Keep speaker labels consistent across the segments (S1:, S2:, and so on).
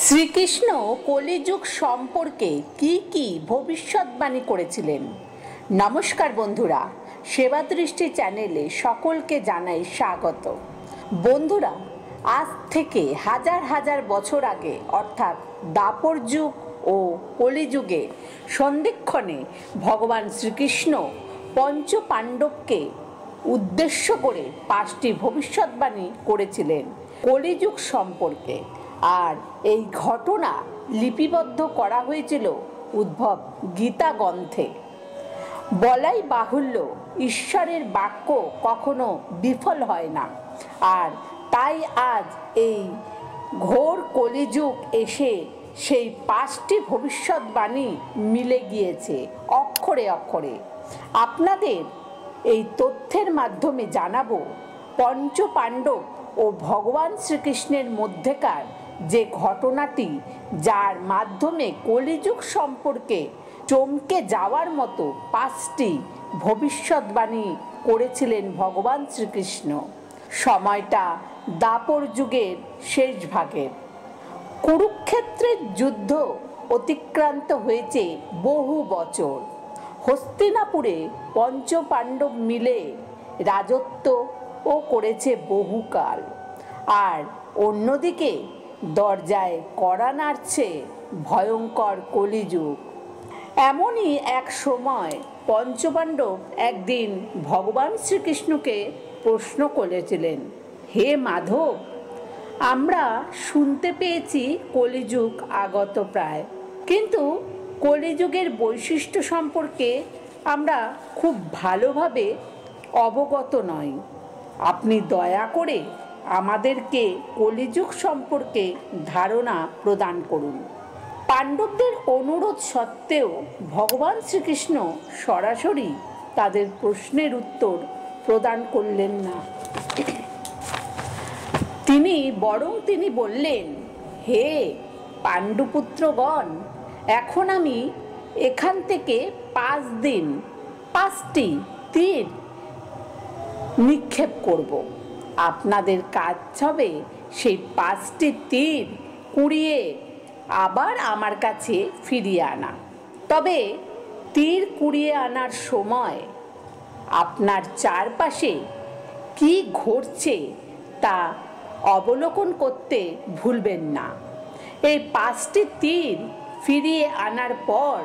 S1: শ্রীকৃষ্ণ কলিযুগ সম্পর্কে কি ভবিষ্যৎবাণী করেছিলেন। নমস্কার বন্ধুরা, সেবা দৃষ্টি চ্যানেলে সকলকে জানাই স্বাগত। বন্ধুরা, আজ থেকে হাজার হাজার বছর আগে অর্থাৎ দ্বাপর যুগ ও কলিযুগে সন্ধিক্ষণে ভগবান শ্রীকৃষ্ণ পঞ্চ পাণ্ডবকে উদ্দেশ্য করে 5টি ভবিষ্যৎবাণী করেছিলেন কলিযুগ সম্পর্কে। আর এই ঘটনা লিপিবদ্ধ করা হয়েছিল উদ্ভব গীতা গ্রন্থে। বলাই বাহুল্য, ঈশ্বরের বাক্য কখনো বিফল হয় না। আর তাই আজ এই ঘোর কলিযুগ এসে সেই 5টি ভবিষ্যৎবাণী মিলে গিয়েছে অক্ষরে অক্ষরে। আপনাদের এই তথ্যের মাধ্যমে জানাবো পঞ্চ পাণ্ডব ও ভগবান শ্রীকৃষ্ণের মধ্যেকার যে ঘটনাটি, যার মাধ্যমে কলিযুগ সম্পর্কে চমকে যাওয়ার মতো 5টি ভবিষ্যৎবাণী করেছিলেন ভগবান শ্রীকৃষ্ণ। সময়টা দ্বাপর যুগের শেষ ভাগের। কুরুক্ষেত্রের যুদ্ধ অতিক্রান্ত হয়েছে বহু বছর। হস্তিনাপুরে পঞ্চ পাণ্ডব মিলে রাজত্বও করেছে বহুকাল। আর অন্যদিকে দরজায় কড়া নাড়ছে ভয়ঙ্কর কলিযুগ। এমনই এক সময় পঞ্চপাণ্ডব একদিন ভগবান শ্রীকৃষ্ণকে প্রশ্ন করেছিলেন, হে মাধব, আমরা শুনতে পেয়েছি কলিযুগ আগত প্রায়, কিন্তু কলিযুগের বৈশিষ্ট্য সম্পর্কে আমরা খুব ভালোভাবে অবগত নই। আপনি দয়া করে আমাদেরকে কলিযুগ সম্পর্কে ধারণা প্রদান করুন। পাণ্ডবদের অনুরোধ সত্ত্বেও ভগবান শ্রীকৃষ্ণ সরাসরি তাদের প্রশ্নের উত্তর প্রদান করলেন না। তিনি বললেন, হে পাণ্ডুপুত্রগণ, এখন আমি এখান থেকে 5 দিন 5টি তীর নিক্ষেপ করব। আপনাদের কাজ হবে সেই 5টি তীর কুড়িয়ে আবার আমার কাছে ফিরিয়ে আনা। তবে তীর কুড়িয়ে আনার সময় আপনার চারপাশে কি ঘটছে তা অবলোকন করতে ভুলবেন না। এই 5টি তীর ফিরিয়ে আনার পর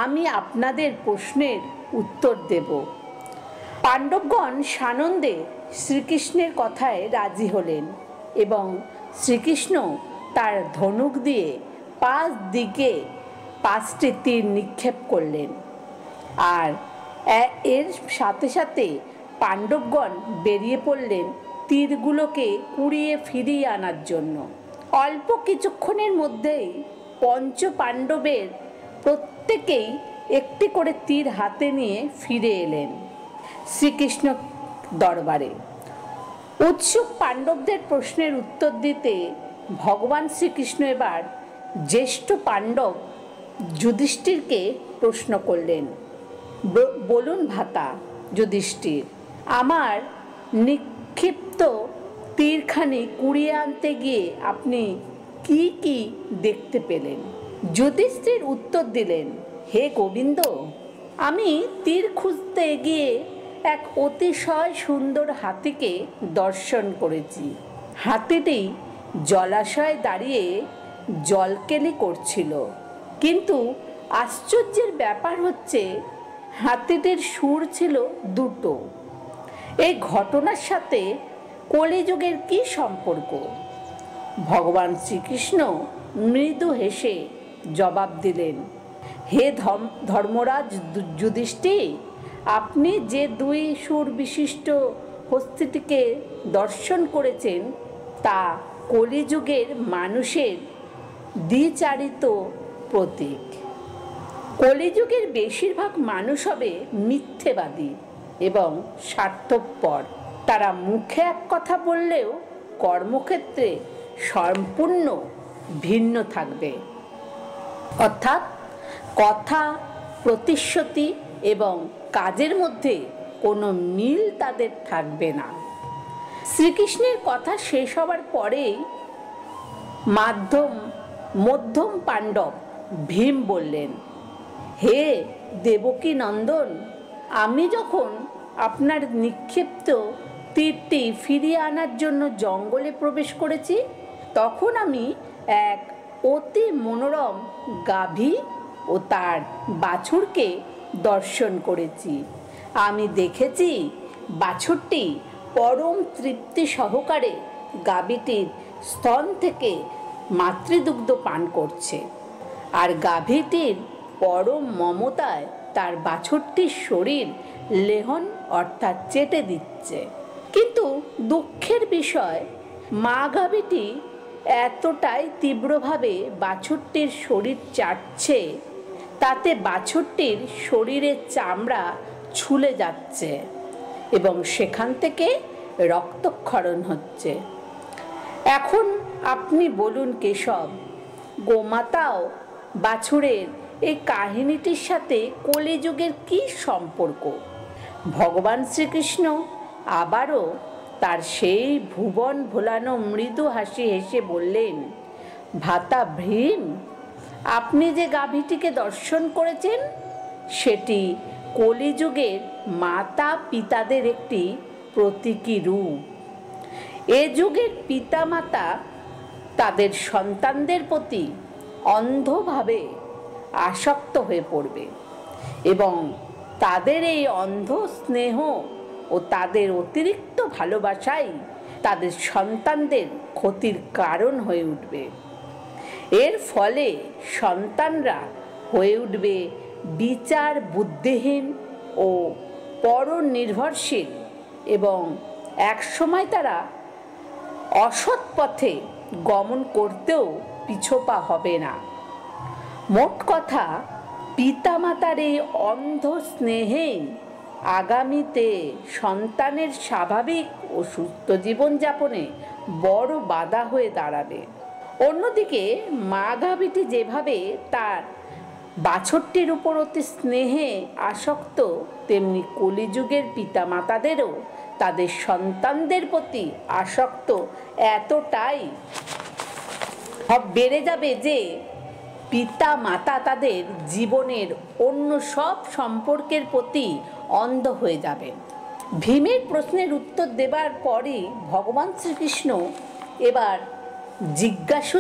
S1: আমি আপনাদের প্রশ্নের উত্তর দেব। পাণ্ডবগণ সানন্দে শ্রীকৃষ্ণের কথায় রাজি হলেন এবং শ্রীকৃষ্ণ তার ধনুক দিয়ে 5 দিকে 5টি তীর নিক্ষেপ করলেন। আর এর সাথে সাথে পাণ্ডবগণ বেরিয়ে পড়লেন তীরগুলোকে কুড়িয়ে ফিরিয়ে আনার জন্য। অল্প কিছুক্ষণের মধ্যেই পঞ্চ পাণ্ডবের প্রত্যেকেই একটি করে তীর হাতে নিয়ে ফিরে এলেন শ্রীকৃষ্ণ দরবারে। উৎসুক পাণ্ডবদের প্রশ্নের উত্তর দিতে ভগবান শ্রীকৃষ্ণ এবার জ্যেষ্ঠ পাণ্ডব যুধিষ্ঠিরকে প্রশ্ন করলেন, বলুন ভ্রাতা যুধিষ্ঠির, আমার নিক্ষিপ্ত তীরখানি কুড়িয়ে আনতে গিয়ে আপনি কি দেখতে পেলেন? যুধিষ্ঠির উত্তর দিলেন, হে গোবিন্দ, আমি তীর খুঁজতে গিয়ে এক অতিশয় সুন্দর হাতিকে দর্শন করেছি। হাতিটি জলাশয়ে দাঁড়িয়ে জলকেলি করছিল, কিন্তু আশ্চর্যের ব্যাপার হচ্ছে হাতিটির সুর ছিল 2টো। এই ঘটনার সাথে কলিযুগের কি সম্পর্ক? ভগবান শ্রীকৃষ্ণ মৃদু হেসে জবাব দিলেন, হে ধর্মরাজ যুধিষ্ঠির, আপনি যে 2 সুর বিশিষ্ট হস্তিটিকে দর্শন করেছেন তা কলিযুগের মানুষের দ্বিচারিত প্রতীক। কলিযুগের বেশিরভাগ মানুষ হবে মিথ্যেবাদী এবং স্বার্থপর। তারা মুখে এক কথা বললেও কর্মক্ষেত্রে সম্পূর্ণ ভিন্ন থাকবে। অর্থাৎ কথা, প্রতিশ্রুতি এবং কাজের মধ্যে কোনো মিল তাদের থাকবে না। শ্রীকৃষ্ণের কথা শেষ হবার পরেই মাধ্যম মধ্যম পাণ্ডব ভীম বললেন, হে দেবকী নন্দন, আমি যখন আপনার নিক্ষিপ্ত তীরটি ফিরিয়ে আনার জন্য জঙ্গলে প্রবেশ করেছি, তখন আমি এক অতি মনোরম গাভী ও তার বাছুরকে দর্শন করেছি। আমি দেখেছি বাছুরটি পরম তৃপ্তি সহকারে গাভীটির স্তন থেকে মাতৃদুগ্ধ পান করছে, আর গাভীটির পরম মমতায় তার বাছুরটির শরীর লেহন অর্থাৎ চেটে দিচ্ছে। কিন্তু দুঃখের বিষয়, মা গাভীটি এতটাই তীব্রভাবে বাছুরটির শরীর চাটছে, তাতে বাছুরটির শরীরের চামড়া ছুলে যাচ্ছে এবং সেখান থেকে রক্তক্ষরণ হচ্ছে। এখন আপনি বলুন কেশব, গোমাতাও বাছুরের এই কাহিনীটির সাথে কলিযুগের কি সম্পর্ক? ভগবান শ্রীকৃষ্ণ আবারও তার সেই ভুবন ভোলানো মৃদু হাসি হেসে বললেন, ভাতা ভীম, আপনি যে গাভীটিকে দর্শন করেছেন সেটি কলিযুগের মাতা পিতাদের একটি প্রতীকী রূপ। এ যুগের পিতামাতা তাদের সন্তানদের প্রতি অন্ধভাবে আসক্ত হয়ে পড়বে এবং তাদের এই অন্ধ স্নেহ ও তাদের অতিরিক্ত ভালোবাসাই তাদের সন্তানদের ক্ষতির কারণ হয়ে উঠবে। এর ফলে সন্তানরা হয়ে উঠবে বিচার বুদ্ধিহীন ও পরনির্ভরশীল এবং একসময় তারা অসৎ পথে গমন করতেও পিছপা হবে না। মোট কথা, পিতামাতার এই অন্ধ স্নেহে আগামীতে সন্তানের স্বাভাবিক ও সুস্থ জীবনযাপনে বড় বাধা হয়ে দাঁড়াবে। অন্যদিকে মা গাভীটি যেভাবে তার বাছুরটির উপর অতি স্নেহে আসক্ত, তেমনি কলিযুগের পিতামাতাদেরও তাদের সন্তানদের প্রতি আসক্ত এতটাই বেড়ে যাবে যে পিতা মাতা তাদের জীবনের অন্য সব সম্পর্কের প্রতি অন্ধ হয়ে যাবেন। ভীমের প্রশ্নের উত্তর দেবার পরই ভগবান শ্রীকৃষ্ণ এবার জিজ্ঞাসু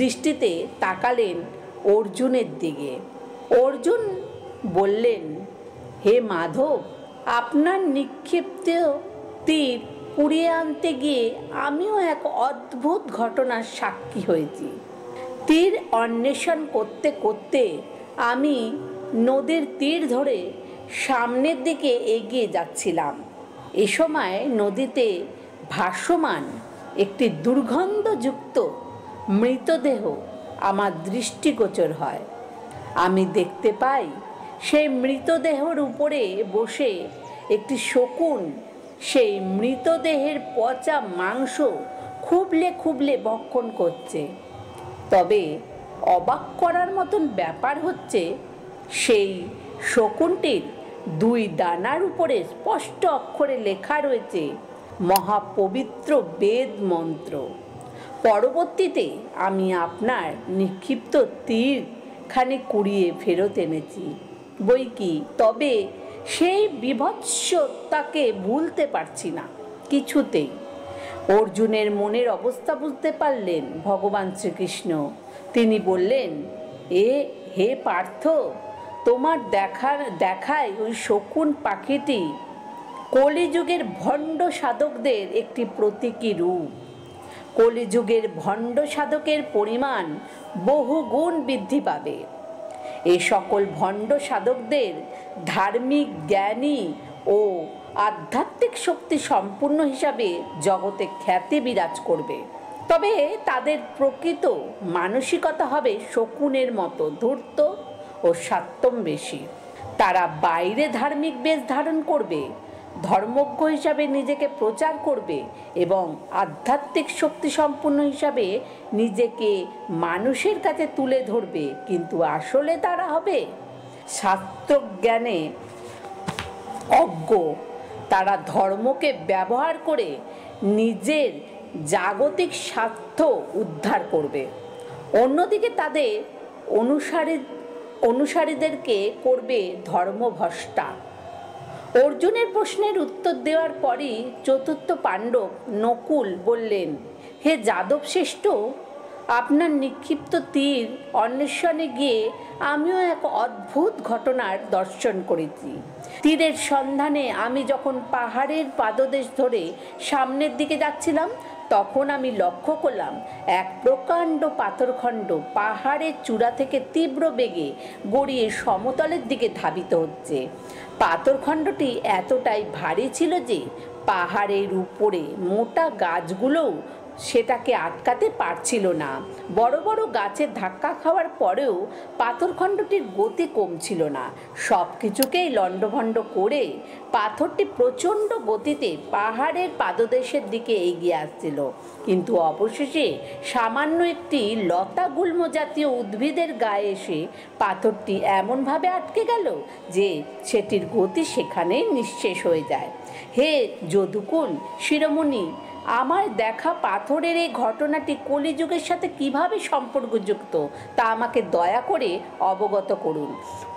S1: দৃষ্টিতে তাকালেন অর্জুনের দিকে। অর্জুন বললেন, হে মাধব, আপনার নিক্ষিপ্ত তীর কুড়িয়ে আনতে গিয়ে আমিও এক অদ্ভুত ঘটনার সাক্ষী হয়েছি। তীর অন্বেষণ করতে করতে আমি নদীর তীর ধরে সামনের দিকে এগিয়ে যাচ্ছিলাম। এ সময় নদীতে ভাসমান একটি দুর্গন্ধযুক্ত মৃতদেহ আমার দৃষ্টিগোচর হয়। আমি দেখতে পাই সেই মৃতদেহের উপরে বসে একটি শকুন সেই মৃতদেহের পচা মাংস খুবলে খুবলে ভক্ষণ করছে। তবে অবাক করার মতন ব্যাপার হচ্ছে, সেই শকুনটির দুই ডানার উপরে স্পষ্ট অক্ষরে লেখা রয়েছে মহাপবিত্র বেদ মন্ত্র। পরবর্তীতে আমি আপনার নিক্ষিপ্ত তীর খানে কুড়িয়ে ফেরত এনেছি বই কি, তবে সেই বিভৎসতাকে ভুলতে পারছি না কিছুতেই। অর্জুনের মনের অবস্থা বুঝতে পারলেন ভগবান শ্রীকৃষ্ণ। তিনি বললেন, হে পার্থ, তোমার দেখায় ওই শকুন পাখিটি কলিযুগের ভণ্ড সাধকদের একটি প্রতীকী রূপ। কলিযুগের ভণ্ড সাধকের পরিমাণ বহুগুণ বৃদ্ধি পাবে। এই সকল ভণ্ড সাধকদের ধার্মিক, জ্ঞানী ও আধ্যাত্মিক শক্তি সম্পূর্ণ হিসাবে জগতে খ্যাতি বিরাজ করবে। তবে তাদের প্রকৃত মানসিকতা হবে শকুনের মতো ধূর্ত ও স্বার্থন্বেষী। তারা বাইরে ধার্মিক বেশ ধারণ করবে, ধর্মজ্ঞ হিসাবে নিজেকে প্রচার করবে এবং আধ্যাত্মিক শক্তি সম্পন্ন হিসাবে নিজেকে মানুষের কাছে তুলে ধরবে, কিন্তু আসলে তারা হবে শাস্ত্রজ্ঞানে অজ্ঞ। তারা ধর্মকে ব্যবহার করে নিজের জাগতিক স্বার্থ উদ্ধার করবে। অন্যদিকে তাদের অনুসারীদেরকে করবে ধর্মভ্রষ্টা। অর্জুনের প্রশ্নের উত্তর দেওয়ার পরই চতুর্থ পাণ্ডব নকুল বললেন, হে যাদব শ্রেষ্ঠ, আপনার নিক্ষিপ্ত তীর অন্বেষণে গিয়ে আমিও এক অদ্ভুত ঘটনার দর্শন করেছি। তীরের সন্ধানে আমি যখন পাহাড়ের পাদদেশ ধরে সামনের দিকে যাচ্ছিলাম, তখন আমি লক্ষ্য করলাম এক প্রকাণ্ড পাথরখণ্ড পাহাড়ের চূড়া থেকে তীব্র বেগে গড়িয়ে সমতলের দিকে ধাবিত হচ্ছে। পাথরখণ্ডটি এতটাই ভারী ছিল যে পাহাড়ের উপরে মোটা গাছগুলোও সেটাকে আটকাতে পারছিল না। বড় বড় গাছের ধাক্কা খাওয়ার পরেও পাথরখণ্ডটির গতি কমছিল না। সব কিছুকেই লণ্ডভণ্ড করে পাথরটি প্রচণ্ড গতিতে পাহাড়ের পাদদেশের দিকে এগিয়ে আসছিল। কিন্তু অবশেষে সামান্য একটি লতাগুল্ম জাতীয় উদ্ভিদের গায়ে এসে পাথরটি এমনভাবে আটকে গেল যে সেটির গতি সেখানেই নিঃশেষ হয়ে যায়। হে যদুকুল শিরোমণি, আমার দেখা পাথরের এই ঘটনাটি কলিযুগের সাথে কিভাবে সম্পর্কযুক্ত তা আমাকে দয়া করে অবগত করুন।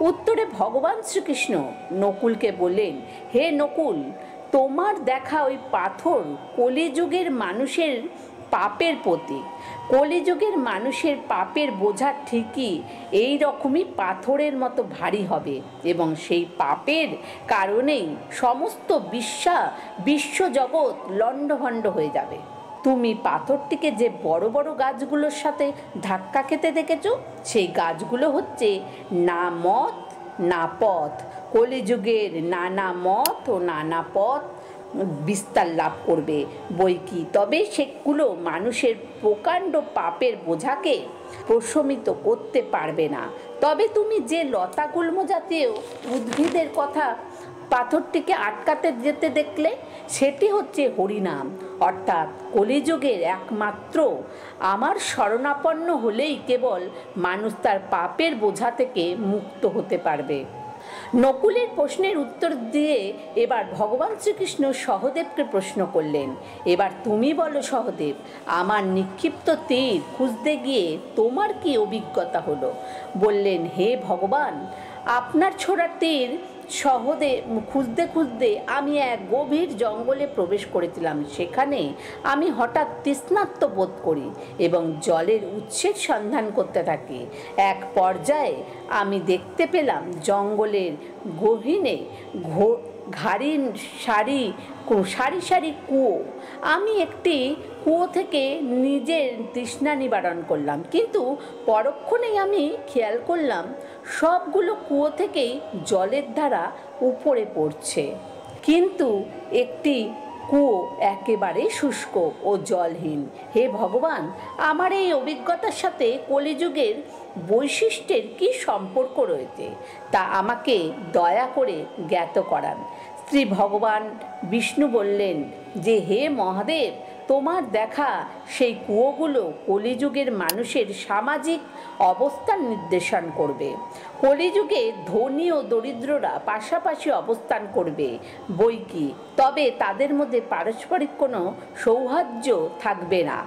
S1: উত্তরে ভগবান শ্রীকৃষ্ণ নকুলকে বললেন, হে নকুল, তোমার দেখা ওই পাথর কলিযুগের মানুষের পাপের প্রতীক। কলিযুগের মানুষের পাপের বোঝা ঠিকই এই রকমই পাথরের মতো ভারী হবে এবং সেই পাপের কারণেই সমস্ত বিশ্বজগৎ লণ্ডভণ্ড হয়ে যাবে। তুমি পাথরটিকে যে বড় বড় গাছগুলোর সাথে ধাক্কা খেতে দেখেছো, সেই গাছগুলো হচ্ছে না মত না পথ। কলিযুগের নানা মত ও নানা পথ বিস্তার লাভ করবে বই কি, তবে সেগুলো মানুষের প্রকাণ্ড পাপের বোঝাকে প্রশমিত করতে পারবে না। তবে তুমি যে লতাগুল্ম জাতীয় উদ্ভিদের কথা পাথরটিকে আটকাতে যেতে দেখলে, সেটি হচ্ছে হরিনাম, অর্থাৎ কলিযুগের একমাত্র আমার শরণাপন্ন হলেই কেবল মানুষ তার পাপের বোঝা থেকে মুক্ত হতে পারবে। নকুলের প্রশ্নের উত্তর দিয়ে এবার ভগবান শ্রীকৃষ্ণ সহদেবকে প্রশ্ন করলেন, এবার তুমি বলো সহদেব, আমার নিক্ষিপ্ত তীর খুঁজতে গিয়ে তোমার কি অভিজ্ঞতা হলো? বললেন, হে ভগবান, আপনার ছোড়া তীর খুঁজতে খুঁজতে আমি এক গভীর জঙ্গলে প্রবেশ করেছিলাম। সেখানে আমি হঠাৎ তৃষ্ণার্ত বোধ করি এবং জলের উৎসের সন্ধান করতে থাকি। এক পর্যায়ে আমি দেখতে পেলাম জঙ্গলের গহীনে সারি সারি কুয়ো। আমি একটি কুয়ো থেকে নিজের তৃষ্ণা নিবারণ করলাম, কিন্তু পরক্ষণেই আমি খেয়াল করলাম সবগুলো কুয়ো থেকেই জলের ধারা উপরে পড়ছে, কিন্তু একটি কুয়ো একেবারে শুষ্ক ও জলহীন। হে ভগবান, আমার এই অভিজ্ঞতার সাথে কলিযুগের বৈশিষ্ট্যের কি সম্পর্ক রয়েছে তা আমাকে দয়া করে জ্ঞাত করান। শ্রী ভগবান বিষ্ণু বললেন যে, হে মহাদেব, তোমার দেখা সেই কুয়োগুলো কলিযুগের মানুষের সামাজিক অবস্থান নির্দেশন করবে। কলিযুগে ধনী ও দরিদ্ররা পাশাপাশি অবস্থান করবে বই কি, তবে তাদের মধ্যে পারস্পরিক কোনো সৌহার্দ্য থাকবে না।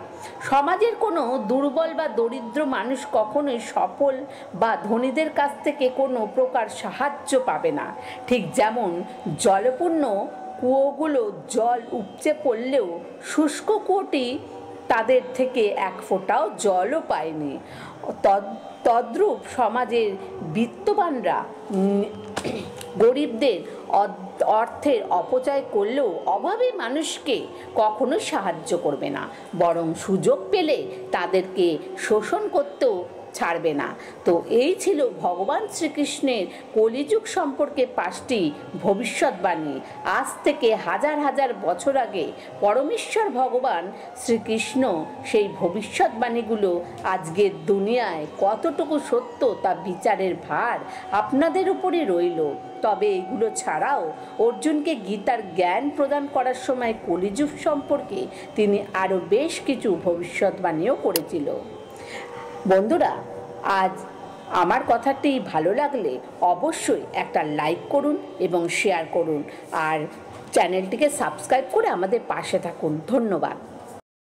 S1: সমাজের কোনো দুর্বল বা দরিদ্র মানুষ কখনোই সফল বা ধনীদের কাছ থেকে কোনো প্রকার সাহায্য পাবে না। ঠিক যেমন জলপূর্ণ কুয়োগুলো জল উপচে পড়লেও শুষ্ক কুয়োটি তাদের থেকে এক ফোঁটাও জলও পায়নি, তদ্রূপ সমাজের বিত্তবানরা গরিবদের অর্থের অপচয় করলেও অভাবী মানুষকে কখনো সাহায্য করবে না, বরং সুযোগ পেলে তাদেরকে শোষণ করতেও ছাড়বে না। তো এই ছিল ভগবান শ্রীকৃষ্ণের কলিযুগ সম্পর্কে 5টি ভবিষ্যৎবাণী। আজ থেকে হাজার হাজার বছর আগে পরমেশ্বর ভগবান শ্রীকৃষ্ণ সেই ভবিষ্যৎবাণীগুলো আজকের দুনিয়ায় কতটুকু সত্য তা বিচারের ভার আপনাদের উপরে রইল। তবে এগুলো ছাড়াও অর্জুনকে গীতার জ্ঞান প্রদান করার সময় কলিযুগ সম্পর্কে তিনি আরও বেশ কিছু ভবিষ্যৎবাণীও করেছিল। বন্ধুরা, আজ আমার কথাটি ভালো লাগলে অবশ্যই একটা লাইক করুন এবং শেয়ার করুন, আর চ্যানেলটিকে সাবস্ক্রাইব করে আমাদের পাশে থাকুন। ধন্যবাদ।